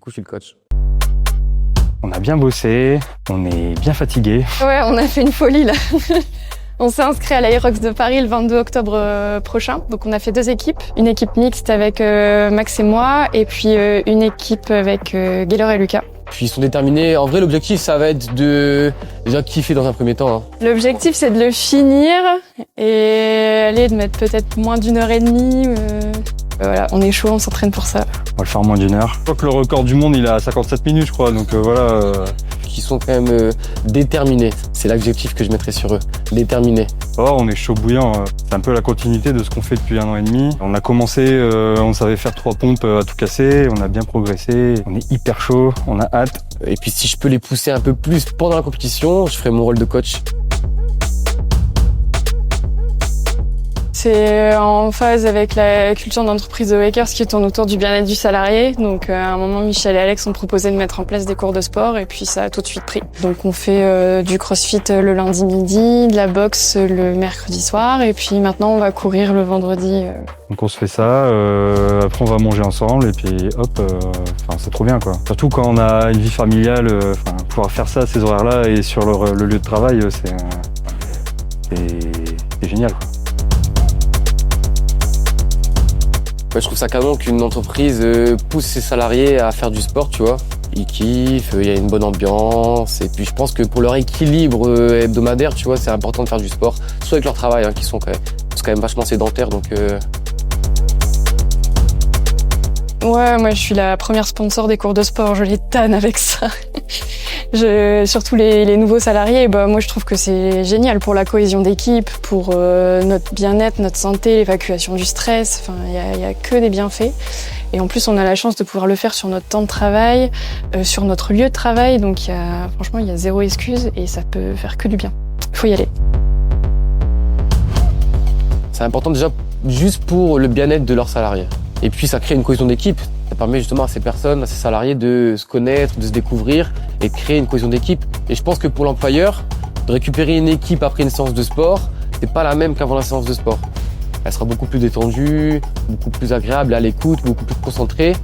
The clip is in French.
coup, je suis le coach. On a bien bossé, on est bien fatigué. Ouais, on a fait une folie là. On s'est inscrit à l'Aerox de Paris le 22 octobre prochain. Donc on a fait 2 équipes. Une équipe mixte avec Max et moi, et puis une équipe avec Gaylor et Lucas. Puis ils sont déterminés. En vrai, l'objectif, ça va être de déjà kiffer dans un premier temps. L'objectif, c'est de le finir et de mettre peut-être moins d'1h30. Voilà, on est chaud, on s'entraîne pour ça. On va le faire en moins d'1 heure. Je crois que le record du monde, il est à 57 minutes, je crois. Donc voilà. Qui sont quand même déterminés. C'est l'objectif que je mettrais sur eux. Déterminés. Oh, on est chaud bouillant. C'est un peu la continuité de ce qu'on fait depuis 1 an et demi. On a commencé, on savait faire 3 pompes à tout casser. On a bien progressé. On est hyper chaud. On a hâte. Et puis si je peux les pousser un peu plus pendant la compétition, je ferai mon rôle de coach. C'est en phase avec la culture d'entreprise de Wakers qui tourne autour du bien-être du salarié. Donc à un moment, Michel et Alex ont proposé de mettre en place des cours de sport et puis ça a tout de suite pris. Donc on fait du crossfit le lundi midi, de la boxe le mercredi soir et puis maintenant on va courir le vendredi. Donc on se fait ça, après on va manger ensemble et puis hop, c'est trop bien quoi. Surtout quand on a une vie familiale, pouvoir faire ça à ces horaires-là et sur le lieu de travail, c'est génial quoi. Je trouve ça canon qu'une entreprise pousse ses salariés à faire du sport, tu vois. Ils kiffent, il y a une bonne ambiance. Et puis je pense que pour leur équilibre hebdomadaire, tu vois, c'est important de faire du sport. Surtout avec leur travail, qui sont quand même vachement sédentaires. Donc, Ouais, moi je suis la première sponsor des cours de sport, je les tanne avec ça. Surtout les nouveaux salariés, moi je trouve que c'est génial pour la cohésion d'équipe, pour notre bien-être, notre santé, l'évacuation du stress. Il y a que des bienfaits. Et en plus, on a la chance de pouvoir le faire sur notre temps de travail, sur notre lieu de travail. Donc franchement, il y a 0 excuse et ça peut faire que du bien. Il faut y aller. C'est important déjà juste pour le bien-être de leurs salariés. Et puis ça crée une cohésion d'équipe. Ça permet justement à ces personnes, à ces salariés de se connaître, de se découvrir et de créer une cohésion d'équipe. Et je pense que pour l'employeur, de récupérer une équipe après une séance de sport, c'est pas la même qu'avant la séance de sport. Elle sera beaucoup plus détendue, beaucoup plus agréable à l'écoute, beaucoup plus concentrée.